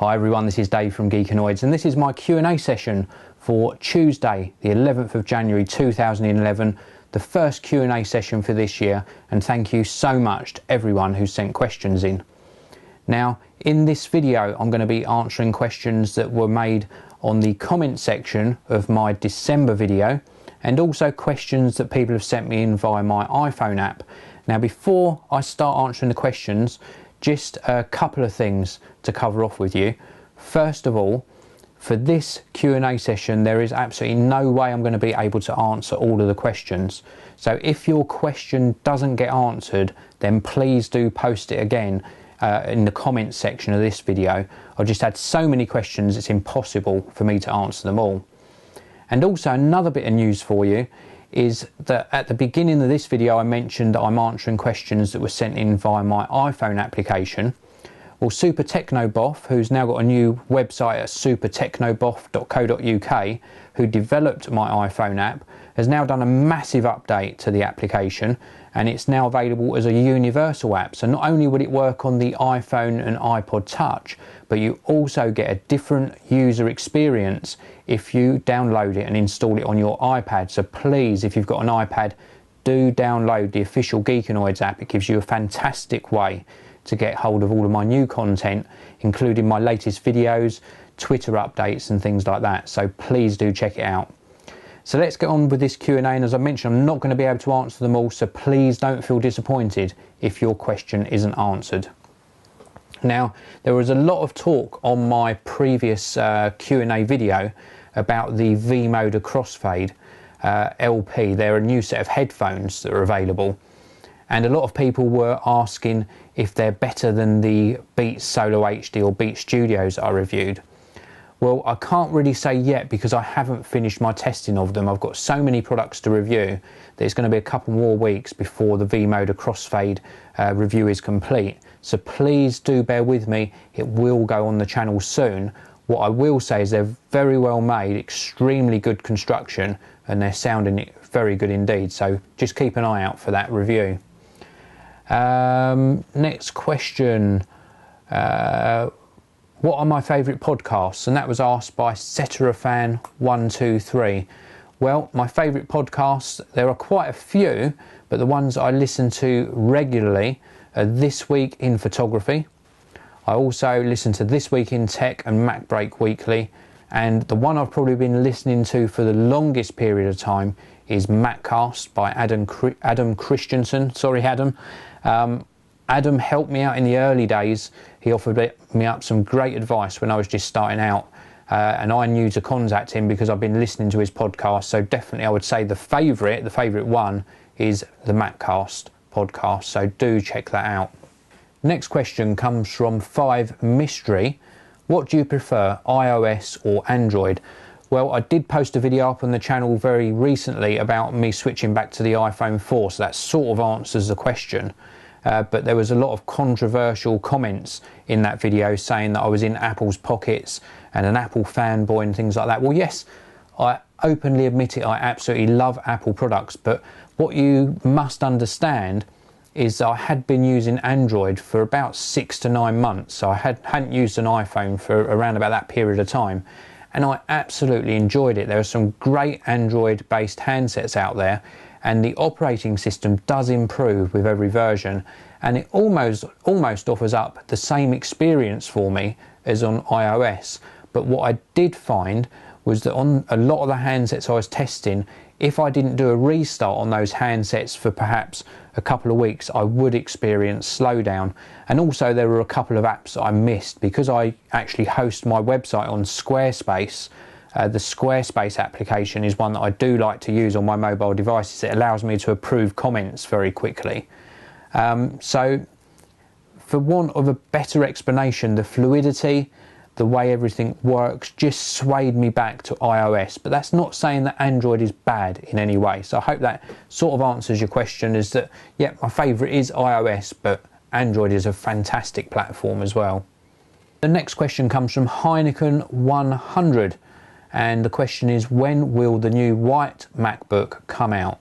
Hi everyone, this is Dave from Geekanoids and this is my Q&A session for Tuesday the 11th of January 2011, the first Q&A session for this year, and thank you so much to everyone who sent questions in. Now in this video I'm going to be answering questions that were made on the comment section of my December video and also questions that people have sent me in via my iPhone app. Now before I start answering the questions, just a couple of things to cover off with you. First of all, for this Q&A session there is absolutely no way I'm going to be able to answer all of the questions. So if your question doesn't get answered, then please do post it again in the comments section of this video. I've just had so many questions it's impossible for me to answer them all. And also another bit of news for you is that at the beginning of this video I mentioned that I'm answering questions that were sent in via my iPhone application. Well, Super Technoboff, who's now got a new website at supertechnoboff.co.uk, who developed my iPhone app, has now done a massive update to the application and it's now available as a universal app. So not only will it work on the iPhone and iPod Touch, but you also get a different user experience if you download it and install it on your iPad. So please, if you've got an iPad, do download the official Geekanoids app. It gives you a fantastic way to get hold of all of my new content, including my latest videos, Twitter updates and things like that. So please do check it out. So let's get on with this Q&A, and as I mentioned, I'm not going to be able to answer them all, so please don't feel disappointed if your question isn't answered. Now, there was a lot of talk on my previous Q&A video about the V-Moda Crossfade LP. They're a new set of headphones that are available, and a lot of people were asking if they're better than the Beats Solo HD or Beats Studios I reviewed. Well, I can't really say yet because I haven't finished my testing of them. I've got so many products to review that it's going to be a couple more weeks before the V-Moda Crossfade review is complete. So please do bear with me. It will go on the channel soon. What I will say is they're very well made, extremely good construction, and they're sounding very good indeed. So just keep an eye out for that review. Next question. What are my favourite podcasts? And that was asked by Ceterafan123. Well, my favourite podcasts, there are quite a few, but the ones I listen to regularly are This Week in Photography. I also listen to This Week in Tech and Mac Break Weekly. And the one I've probably been listening to for the longest period of time is Maccast by Adam Christensen. Sorry, Adam. Adam helped me out in the early days. He offered me up some great advice when I was just starting out, and I knew to contact him because I've been listening to his podcast. So definitely I would say the favourite one is the Maccast podcast, so do check that out. Next question comes from 5 Mystery. What do you prefer, iOS or Android? Well, I did post a video up on the channel very recently about me switching back to the iPhone 4, so that sort of answers the question. But there was a lot of controversial comments in that video saying that I was in Apple's pockets and an Apple fanboy and things like that. Well, yes, I openly admit it, I absolutely love Apple products, but what you must understand is I had been using Android for about 6 to 9 months, so I hadn't used an iPhone for around about that period of time, and I absolutely enjoyed it. There are some great Android-based handsets out there, and the operating system does improve with every version, and it almost offers up the same experience for me as on iOS. But what I did find was that on a lot of the handsets I was testing, if I didn't do a restart on those handsets for perhaps a couple of weeks, I would experience slowdown. And also there were a couple of apps that I missed because I actually host my website on Squarespace. The Squarespace application is one that I do like to use on my mobile devices. It allows me to approve comments very quickly. So for want of a better explanation, the fluidity, the way everything works just swayed me back to iOS. But that's not saying that Android is bad in any way. So I hope that sort of answers your question, is that, yeah, my favourite is iOS, but Android is a fantastic platform as well. The next question comes from Heineken 100. And the question is, when will the new white MacBook come out?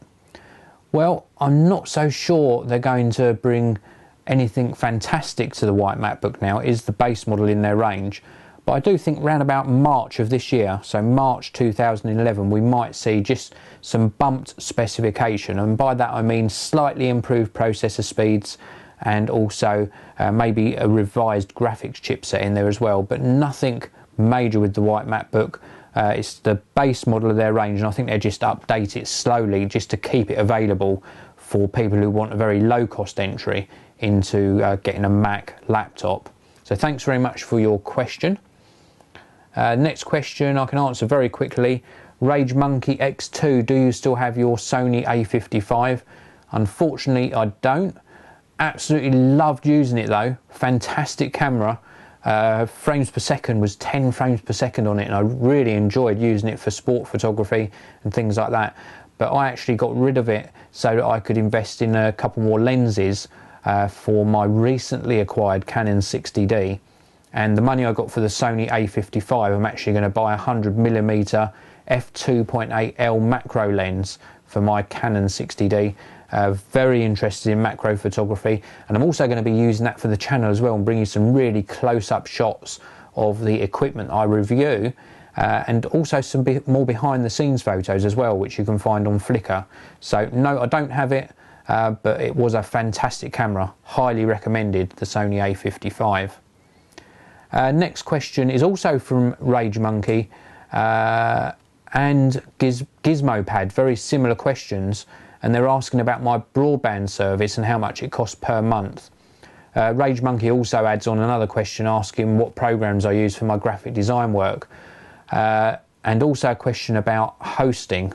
Well, I'm not so sure they're going to bring anything fantastic to the white MacBook now. It is the base model in their range. But I do think round about March of this year, so March 2011, we might see just some bumped specification, and by that I mean slightly improved processor speeds and also maybe a revised graphics chipset in there as well, but nothing major with the white MacBook. It's the base model of their range, and I think they just update it slowly just to keep it available for people who want a very low cost entry into getting a Mac laptop. So thanks very much for your question. Next question I can answer very quickly. Rage Monkey X2, do you still have your Sony A55? Unfortunately I don't. Absolutely loved using it though. Fantastic camera. Frames per second was 10 frames per second on it, and I really enjoyed using it for sport photography and things like that. But I actually got rid of it so that I could invest in a couple more lenses for my recently acquired Canon 60D. And the money I got for the Sony A55, I'm actually going to buy a 100mm f2.8L macro lens for my Canon 60D. Very interested in macro photography, and I'm also going to be using that for the channel as well and bring you some really close-up shots of the equipment I review, and also some more behind-the-scenes photos as well, which you can find on Flickr. So no, I don't have it, but it was a fantastic camera. Highly recommended the Sony A55. Next question is also from Rage Monkey and Gizmo Paid. Very similar questions, and they're asking about my broadband service and how much it costs per month. Rage Monkey also adds on another question asking what programs I use for my graphic design work, and also a question about hosting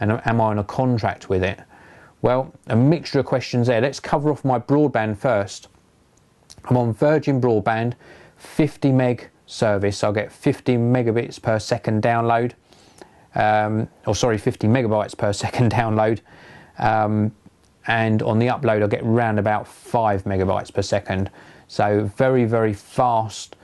and am I on a contract with it. Well, a mixture of questions there. Let's cover off my broadband first. I'm on Virgin Broadband, 50 meg service. I'll get 50 megabits per second download, 50 megabytes per second download, and on the upload I'll get round about 5 megabytes per second. So very, very fast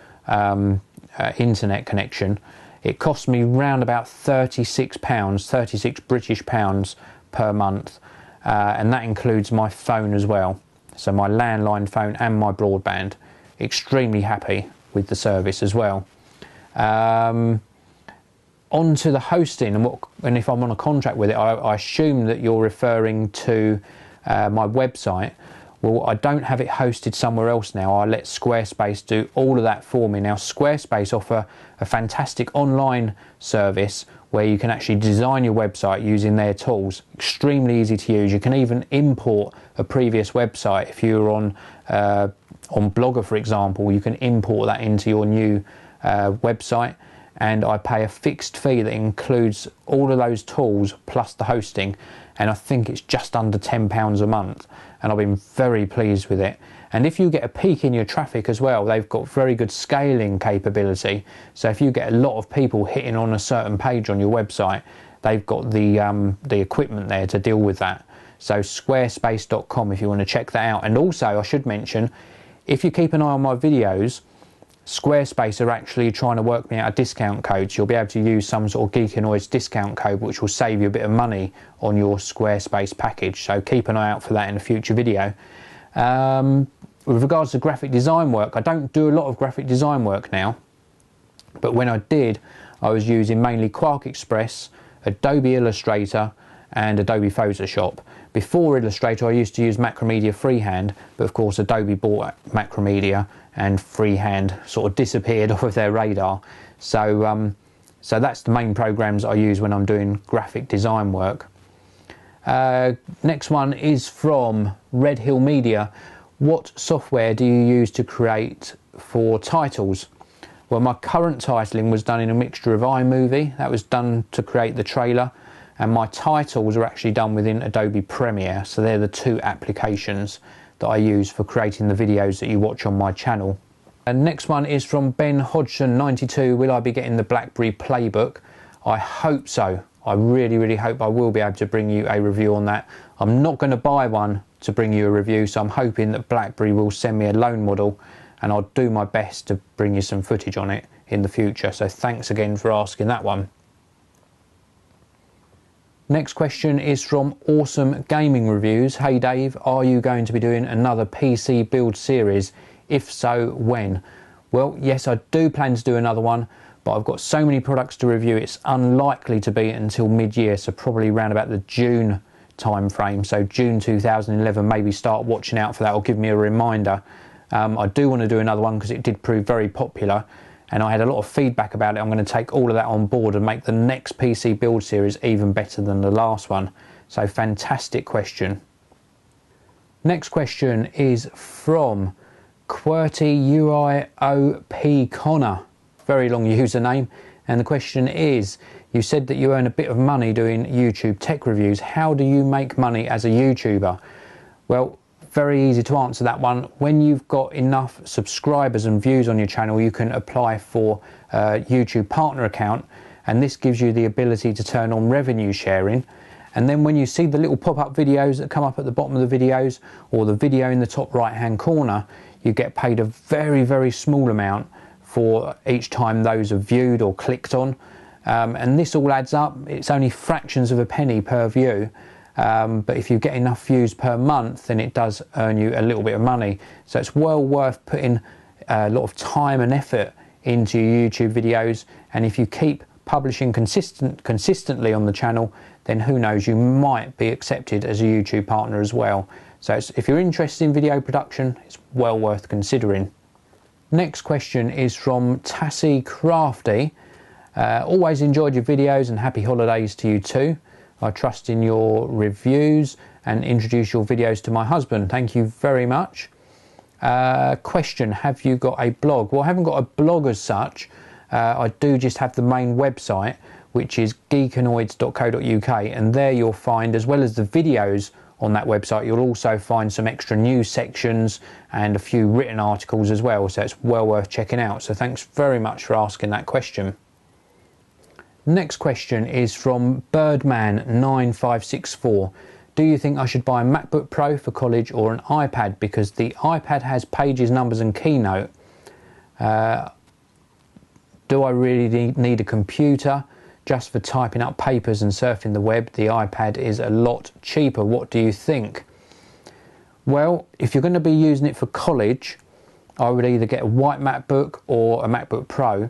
internet connection. It costs me round about £36, 36 British pounds per month, and that includes my phone as well. So my landline phone and my broadband. Extremely happy with the service as well. On to the hosting and if I'm on a contract with it, I assume that you're referring to my website. Well, I don't have it hosted somewhere else now. I let Squarespace do all of that for me. Now, Squarespace offer a fantastic online service where you can actually design your website using their tools. Extremely easy to use. You can even import a previous website. If you're on Blogger, for example, you can import that into your new website, and I pay a fixed fee that includes all of those tools plus the hosting, and I think it's just under £10 a month, and I've been very pleased with it. And if you get a peak in your traffic as well, they've got very good scaling capability. So if you get a lot of people hitting on a certain page on your website, they've got the equipment there to deal with that. So squarespace.com if you want to check that out. And also I should mention, if you keep an eye on my videos, Squarespace are actually trying to work me out a discount code. So you'll be able to use some sort of Geekanoids discount code which will save you a bit of money on your Squarespace package. So keep an eye out for that in a future video. With regards to graphic design work, I don't do a lot of graphic design work now, but when I did, I was using mainly Quark Express, Adobe Illustrator and Adobe Photoshop. Before Illustrator I used to use Macromedia freehand, but of course Adobe bought Macromedia and freehand sort of disappeared off of their radar. So that's the main programs I use when I'm doing graphic design work. Next one is from Red Hill Media. What software do you use to create for titles? Well, my current titling was done in a mixture of iMovie, that was done to create the trailer, and my titles are actually done within Adobe Premiere. So they're the two applications that I use for creating the videos that you watch on my channel. And next one is from Ben Hodgson 92. Will I be getting the BlackBerry Playbook? I hope so. I really, really hope I will be able to bring you a review on that. I'm not going to buy one to bring you a review, so I'm hoping that BlackBerry will send me a loan model, and I'll do my best to bring you some footage on it in the future. So thanks again for asking that one. Next question is from Awesome Gaming Reviews. Hey Dave, are you going to be doing another PC build series? If so, when? Well, yes, I do plan to do another one, but I've got so many products to review, it's unlikely to be until mid-year, so probably around about the June time frame. So June 2011, maybe start watching out for that or give me a reminder. I do want to do another one because it did prove very popular and I had a lot of feedback about it. I'm going to take all of that on board and make the next PC build series even better than the last one. So fantastic question. Next question is from QWERTY Connor. Very long username, and the question is, you said that you earn a bit of money doing YouTube tech reviews. How do you make money as a YouTuber? Well, very easy to answer that one. When you've got enough subscribers and views on your channel, you can apply for a YouTube partner account, and this gives you the ability to turn on revenue sharing. And then when you see the little pop-up videos that come up at the bottom of the videos, or the video in the top right hand corner, you get paid a very, very small amount for each time those are viewed or clicked on. And this all adds up. It's only fractions of a penny per view. But if you get enough views per month, then it does earn you a little bit of money. So it's well worth putting a lot of time and effort into your YouTube videos. And if you keep publishing consistently on the channel, then who knows, you might be accepted as a YouTube partner as well. So if you're interested in video production, it's well worth considering. Next question is from Tassie Crafty. Always enjoyed your videos and happy holidays to you too. I trust in your reviews and introduce your videos to my husband. Thank you very much. Question, have you got a blog? Well, I haven't got a blog as such. I do just have the main website, which is geekanoids.co.uk, and there you'll find, as well as the videos on that website, you'll also find some extra news sections and a few written articles as well, so it's well worth checking out. So thanks very much for asking that question. Next question is from Birdman9564. Do you think I should buy a MacBook Pro for college or an iPad? Because the iPad has Pages, Numbers and Keynote. Do I really need a computer just for typing up papers and surfing the web? The iPad is a lot cheaper. What do you think? Well, if you're going to be using it for college, I would either get a white MacBook or a MacBook Pro.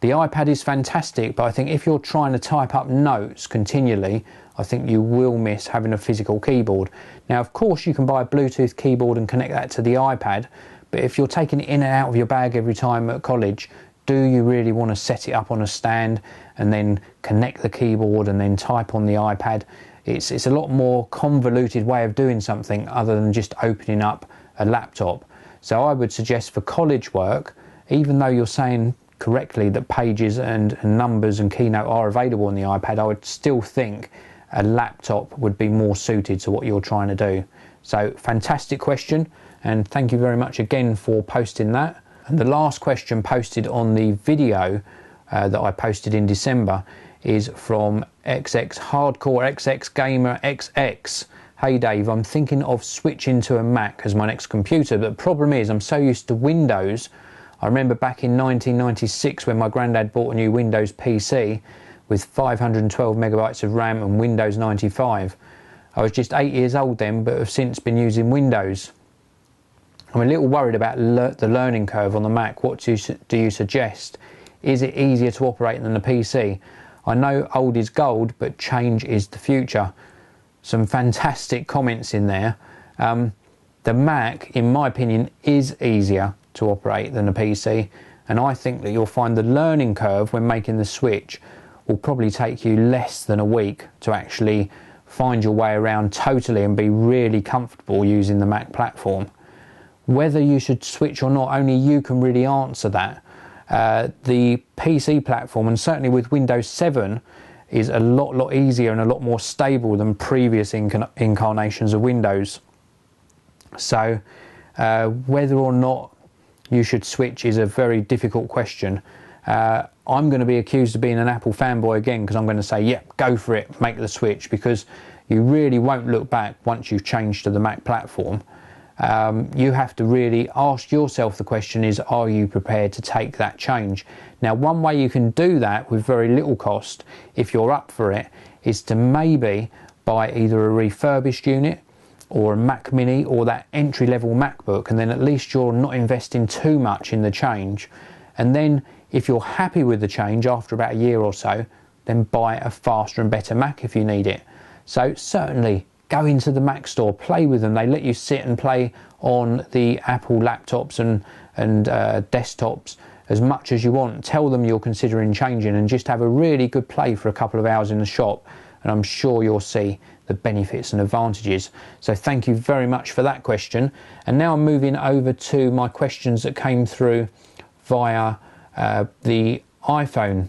The iPad is fantastic, but I think if you're trying to type up notes continually, I think you will miss having a physical keyboard. Now, of course, you can buy a Bluetooth keyboard and connect that to the iPad, but if you're taking it in and out of your bag every time at college, do you really want to set it up on a stand and then connect the keyboard and then type on the iPad? It's a lot more convoluted way of doing something other than just opening up a laptop. So I would suggest for college work, even though you're saying correctly that Pages and Numbers and Keynote are available on the iPad, I would still think a laptop would be more suited to what you're trying to do. So fantastic question, and thank you very much again for posting that. And the last question posted on the video that I posted in December is from XX Hardcore XX Gamer XX. Hey Dave, I'm thinking of switching to a Mac as my next computer, but the problem is I'm so used to Windows. I remember back in 1996 when my granddad bought a new Windows PC with 512 megabytes of RAM and Windows 95. I was just 8 years old then, but have since been using Windows. I'm a little worried about the learning curve on the Mac. What do you suggest? Is it easier to operate than the PC? I know old is gold, but change is the future. Some fantastic comments in there. The Mac, in my opinion, is easier to operate than the PC, and I think that you'll find the learning curve when making the switch will probably take you less than a week to actually find your way around totally and be really comfortable using the Mac platform. Whether you should switch or not, only you can really answer that. The PC platform, and certainly with Windows 7, is a lot easier and a lot more stable than previous incarnations of Windows. So whether or not you should switch is a very difficult question. I'm going to be accused of being an Apple fanboy again, because I'm going to say, yep, go for it, make the switch, because you really won't look back once you've changed to the Mac platform. You have to really ask yourself the question is, are you prepared to take that change? Now, one way you can do that with very little cost, if you're up for it, is to maybe buy either a refurbished unit or a Mac Mini or that entry-level MacBook, and then at least you're not investing too much in the change. And then if you're happy with the change after about a year or so, then buy a faster and better Mac if you need it. So certainly go into the Mac store, play with them. They let you sit and play on the Apple laptops and desktops as much as you want. Tell them you're considering changing and just have a really good play for a couple of hours in the shop, and I'm sure you'll see the benefits and advantages. So thank you very much for that question. And now I'm moving over to my questions that came through via the iPhone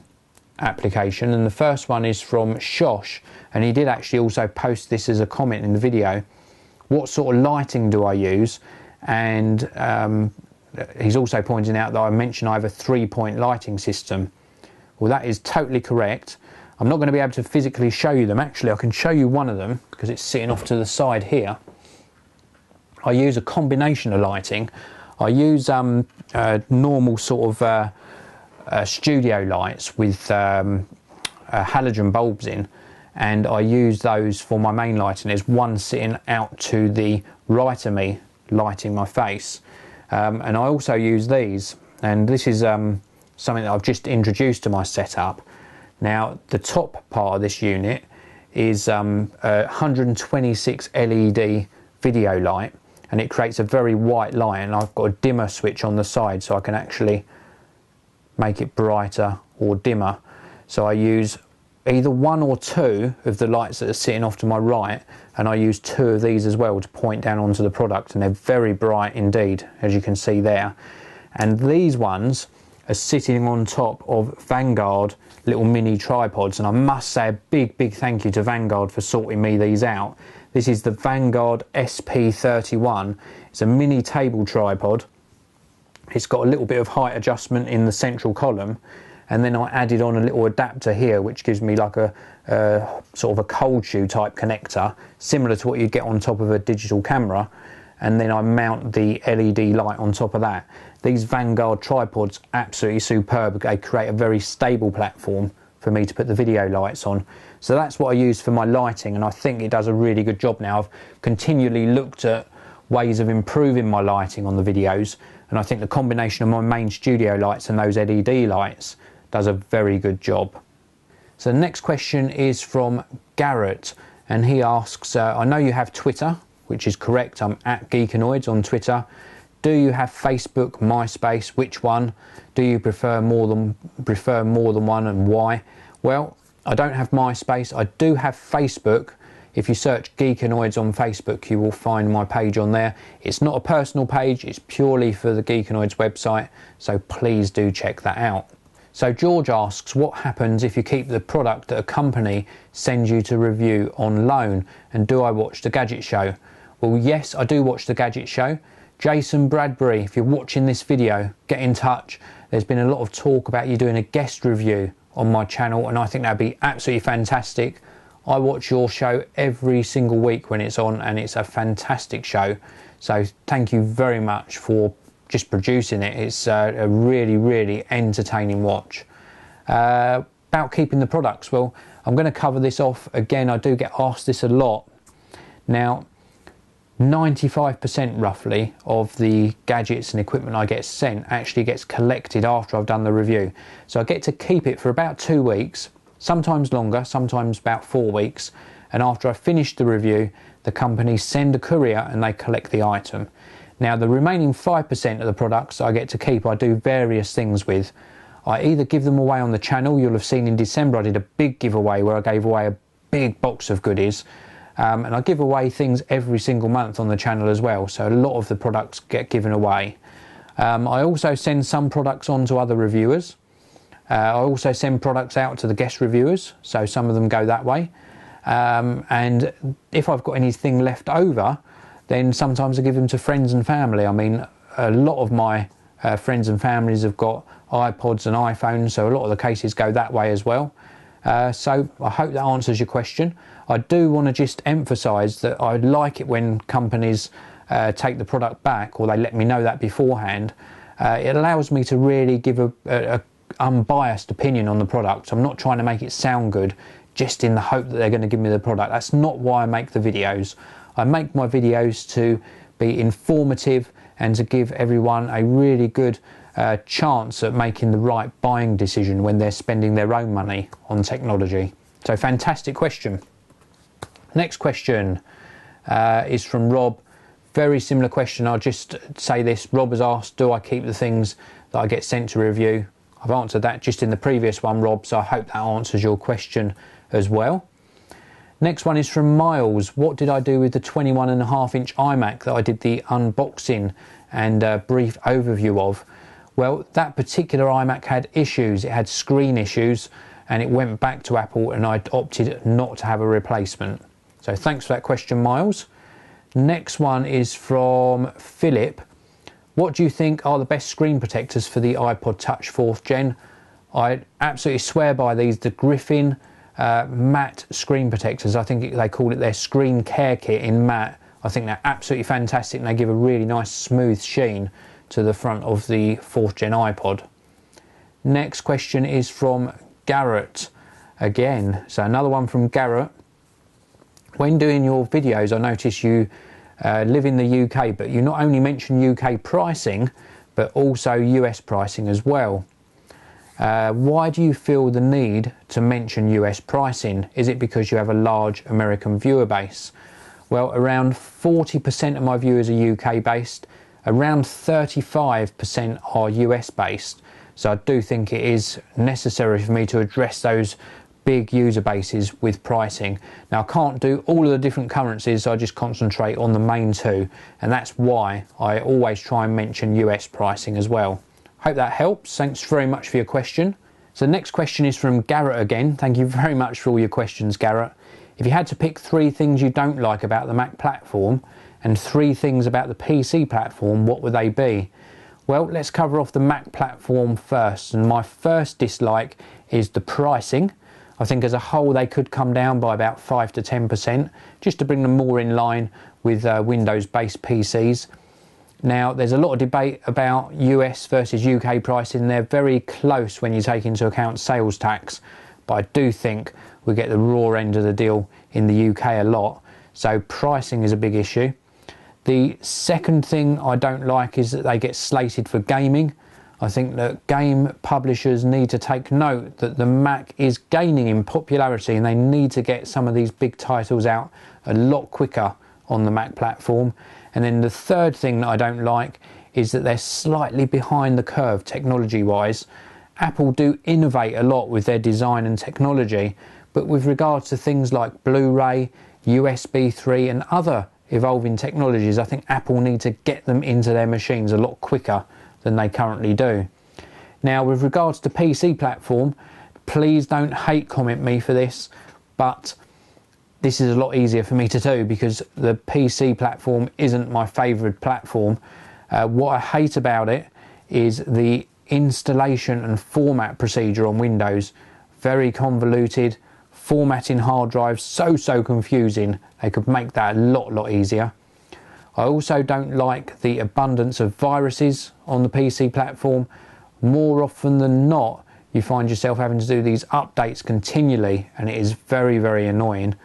application, and the first one is from Shosh, and he did actually also post this as a comment in the video. What sort of lighting do I use? And he's also pointing out that I mentioned I have a 3-point lighting system. Well, that is totally correct. I'm not going to be able to physically show you them. Actually, I can show you one of them because it's sitting off to the side here. I use a combination of lighting. I use normal sort of studio lights with halogen bulbs in, and I use those for my main lighting. There's one sitting out to the right of me lighting my face, and I also use these, and this is something that I've just introduced to my setup. Now the top part of this unit is a 126 LED video light, and it creates a very white light, and I've got a dimmer switch on the side so I can actually make it brighter or dimmer. So I use either one or two of the lights that are sitting off to my right, and I use two of these as well to point down onto the product, and they're very bright indeed, as you can see there. And these ones are sitting on top of Vanguard little mini tripods, and I must say a big thank you to Vanguard for sorting me these out. This is the Vanguard SP31. It's a mini table tripod. It's got a little bit of height adjustment in the central column, and then I added on a little adapter here which gives me like a sort of a cold shoe type connector, similar to what you get on top of a digital camera, and then I mount the LED light on top of that. These Vanguard tripods, absolutely superb. They create a very stable platform for me to put the video lights on. So that's what I use for my lighting, and I think it does a really good job now. I've continually looked at ways of improving my lighting on the videos, and I think the combination of my main studio lights and those LED lights does a very good job. So the next question is from Garrett, and he asks, I know you have Twitter, which is correct. I'm at Geekanoids on Twitter. Do you have Facebook, MySpace? Which one? Do you prefer more than one, and why? Well, I don't have MySpace. I do have Facebook. If you search Geekanoids on Facebook, you will find my page on there. It's not a personal page, it's purely for the Geekanoids website, so please do check that out. So George asks, what happens if you keep the product that a company sends you to review on loan, and do I watch the Gadget Show? Well, yes, I do watch the Gadget Show. Jason Bradbury, if you're watching this video, get in touch. There's been a lot of talk about you doing a guest review on my channel, and I think that'd be absolutely fantastic. I watch your show every single week when it's on, and it's a fantastic show. So thank you very much for just producing it. It's a really entertaining watch. About keeping the products, well, I'm going to cover this off again. I do get asked this a lot. Now, 95% roughly of the gadgets and equipment I get sent actually gets collected after I've done the review. So I get to keep it for about 2 weeks, sometimes longer, sometimes about 4 weeks, and after I finish the review, the company send a courier and they collect the item. Now the remaining 5% of the products I get to keep, I do various things with. I either give them away on the channel. You'll have seen in December I did a big giveaway where I gave away a big box of goodies. And I give away things every single month on the channel as well, so a lot of the products get given away. I also send some products on to other reviewers. I also send products out to the guest reviewers, so some of them go that way. And if I've got anything left over, then sometimes I give them to friends and family. I mean, a lot of my friends and families have got iPods and iPhones, so a lot of the cases go that way as well. So I hope that answers your question. I do want to just emphasise that I like it when companies take the product back, or they let me know that beforehand. It allows me to really give a unbiased opinion on the product. I'm not trying to make it sound good just in the hope that they're going to give me the product. That's not why I make the videos. I make my videos to be informative and to give everyone a really good chance at making the right buying decision when they're spending their own money on technology. So fantastic question. Next question is from Rob. Very similar question. I'll just say this. Rob has asked, do I keep the things that I get sent to review? I've answered that just in the previous one, Rob, so I hope that answers your question as well. Next one is from Miles. What did I do with the 21.5-inch iMac that I did the unboxing and brief overview of? Well, that particular iMac had issues. It had screen issues and it went back to Apple, and I opted not to have a replacement. So thanks for that question, Miles. Next one is from Philip. What do you think are the best screen protectors for the iPod Touch 4th Gen? I absolutely swear by these, the Griffin matte screen protectors. I think they call it their screen care kit in matte. I think they're absolutely fantastic and they give a really nice smooth sheen to the front of the 4th Gen iPod. Next question is from Garrett again. So another one from Garrett. When doing your videos, I notice you live in the UK, but you not only mention UK pricing, but also US pricing as well. Why do you feel the need to mention US pricing? Is it because you have a large American viewer base? Well, around 40% of my viewers are UK based, around 35% are US based. So I do think it is necessary for me to address those big user bases with pricing. Now, I can't do all of the different currencies, so I just concentrate on the main two, and that's why I always try and mention US pricing as well. Hope that helps. Thanks very much for your question. So the next question is from Garrett again. Thank you very much for all your questions, Garrett. If you had to pick 3 things you don't like about the Mac platform and 3 things about the PC platform, what would they be? Well, let's cover off the Mac platform first, and my first dislike is the pricing. I think as a whole they could come down by about 5 to 10% just to bring them more in line with Windows-based PCs. Now, there's a lot of debate about US versus UK pricing. They're very close when you take into account sales tax, but I do think we get the raw end of the deal in the UK a lot. So pricing is a big issue. The second thing I don't like is that they get slated for gaming. I think that game publishers need to take note that the Mac is gaining in popularity and they need to get some of these big titles out a lot quicker on the Mac platform. And then the third thing that I don't like is that they're slightly behind the curve technology-wise. Apple do innovate a lot with their design and technology, but with regards to things like Blu-ray, USB 3 and other evolving technologies, I think Apple need to get them into their machines a lot quicker than they currently do. Now, with regards to PC platform, please don't hate comment me for this, but this is a lot easier for me to do because the PC platform isn't my favourite platform. What I hate about it is the installation and format procedure on Windows. Very convoluted, formatting hard drives, so confusing. They could make that a lot easier. I also don't like the abundance of viruses on the PC platform. More often than not, you find yourself having to do these updates continually, and it is very annoying.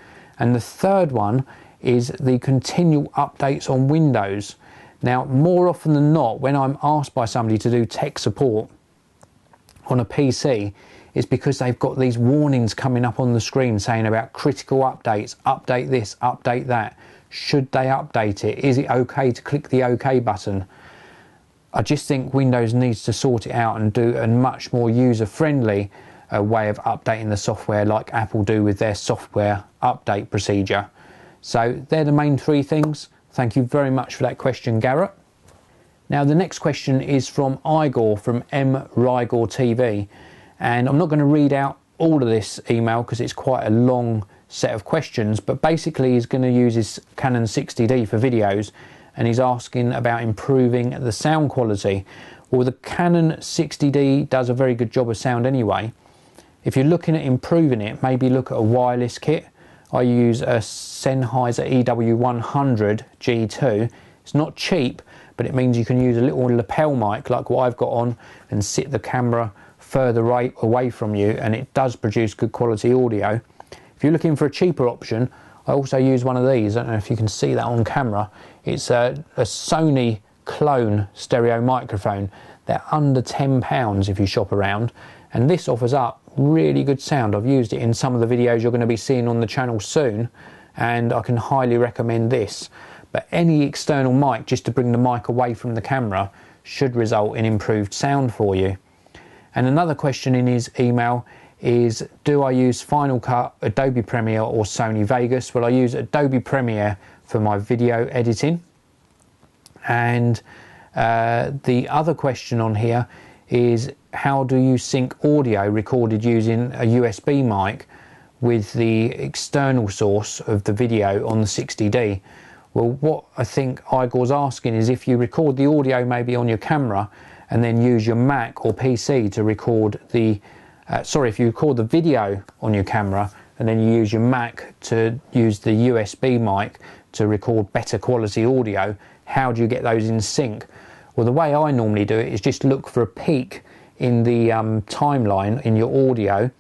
And the third one is the continual updates on Windows. Now, more often than not, when I'm asked by somebody to do tech support on a PC, it's because they've got these warnings coming up on the screen saying about critical updates, update this, update that. Should they update it? Is it okay to click the OK button? I just think Windows needs to sort it out and do a much more user-friendly way of updating the software like Apple do with their software update procedure. So they're the main 3 things. Thank you very much for that question, Garrett. Now the next question is from Igor from M Rigor TV, and I'm not going to read out all of this email because it's quite a long set of questions, but basically he's going to use his Canon 60D for videos and he's asking about improving the sound quality. Well, the Canon 60D does a very good job of sound anyway. If you're looking at improving it, maybe look at a wireless kit. I use a Sennheiser EW100 G2. It's not cheap, but it means you can use a little lapel mic like what I've got on and sit the camera further away from you, and it does produce good quality audio. If you're looking for a cheaper option, I also use one of these. I don't know if you can see that on camera. It's a Sony clone stereo microphone. They're under £10 if you shop around, and this offers up really good sound. I've used it in some of the videos you're going to be seeing on the channel soon, and I can highly recommend this. But any external mic, just to bring the mic away from the camera, should result in improved sound for you. And another question in his email is, do I use Final Cut, Adobe Premiere or Sony Vegas? Well, I use Adobe Premiere for my video editing. And the other question on here is, how do you sync audio recorded using a USB mic with the external source of the video on the 60D? Well, what I think Igor's asking is if you record the audio maybe on your camera and then use your Mac or PC to record the, if you record the video on your camera and then you use your Mac to use the USB mic to record better quality audio, how do you get those in sync? Well, the way I normally do it is just look for a peak in the timeline in your audio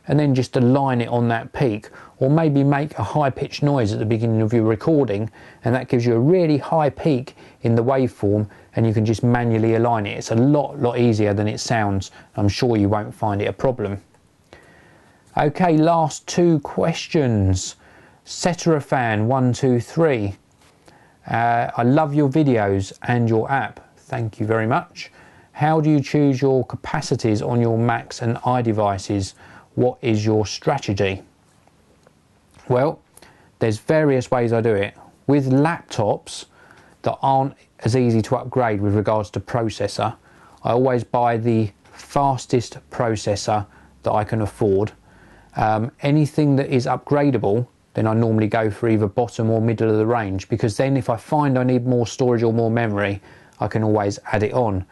and then just align it on that peak, or maybe make a high-pitched noise at the beginning of your recording, and that gives you a really high peak in the waveform, and you can just manually align it. It's a lot easier than it sounds. I'm sure you won't find it a problem. Okay, last two questions. Ceterafan123. I love your videos and your app. Thank you very much. How do you choose your capacities on your Macs and iDevices? What is your strategy? Well, there's various ways I do it. With laptops that aren't as easy to upgrade with regards to processor, I always buy the fastest processor that I can afford. Anything that is upgradable, then I normally go for either bottom or middle of the range, because then if I find I need more storage or more memory, I can always add it on.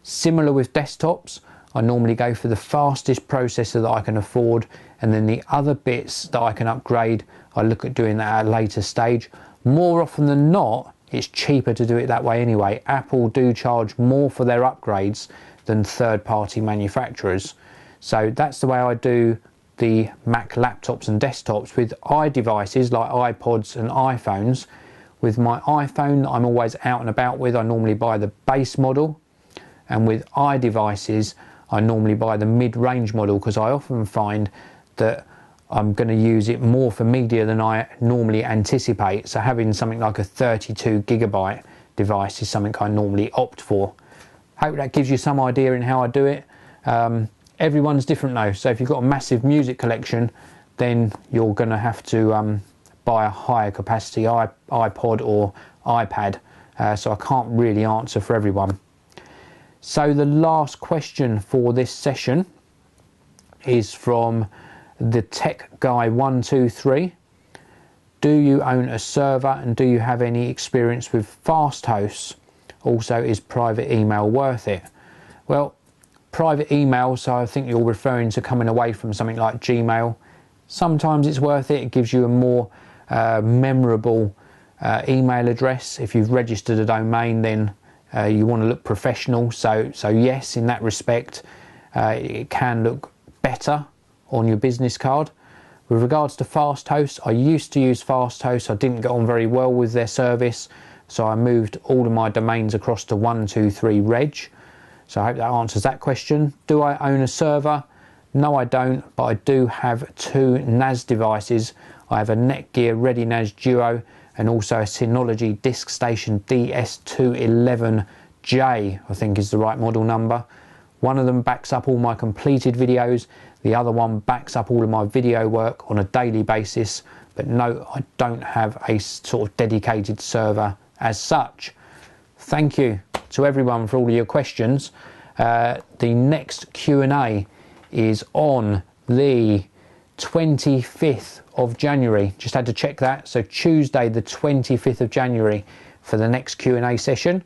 Similar with desktops, I normally go for the fastest processor that I can afford, and then the other bits that I can upgrade, I look at doing that at a later stage. More often than not, it's cheaper to do it that way anyway. Apple do charge more for their upgrades than third-party manufacturers. So that's the way I do the Mac laptops and desktops. With iDevices like iPods and iPhones, with my iPhone that I'm always out and about with, I normally buy the base model, and with iDevices I normally buy the mid-range model, because I often find that I'm going to use it more for media than I normally anticipate. So having something like a 32 gigabyte device is something I normally opt for. Hope that gives you some idea in how I do it. Everyone's different though, so if you've got a massive music collection, then you're going to have to buy a higher capacity iPod or iPad, so I can't really answer for everyone. So the last question for this session is from the Tech Guy 123. Do you own a server, and do you have any experience with fast hosts? Also, is private email worth it? Well, private email, so I think you're referring to coming away from something like Gmail. Sometimes it's worth it. It gives you a more memorable email address. If you've registered a domain, then you want to look professional. So yes, in that respect, it can look better on your business card. With regards to fast hosts, I used to use fast hosts. I didn't get on very well with their service, so I moved all of my domains across to 123reg. So I hope that answers that question. Do I own a server? No, I don't, but I do have two NAS devices. I have a Netgear ReadyNAS Duo and also a Synology DiskStation DS211J, I think is the right model number. One of them backs up all my completed videos. The other one backs up all of my video work on a daily basis. But no, I don't have a sort of dedicated server as such. Thank you to everyone for all of your questions. The next Q&A is on the 25th of January. Just had to check that. So Tuesday the 25th of January for the next Q&A session.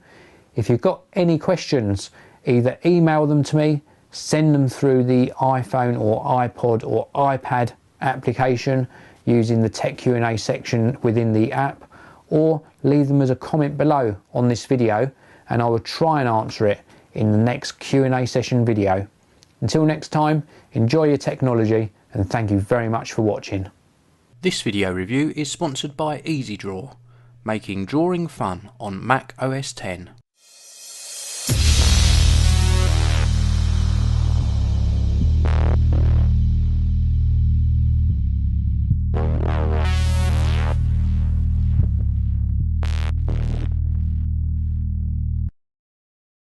If you've got any questions, either email them to me, send them through the iPhone or iPod or iPad application using the Tech Q&A section within the app, or leave them as a comment below on this video, and I will try and answer it in the next Q&A session video. Until next time, enjoy your technology, and thank you very much for watching. This video review is sponsored by EasyDraw, making drawing fun on Mac OS X.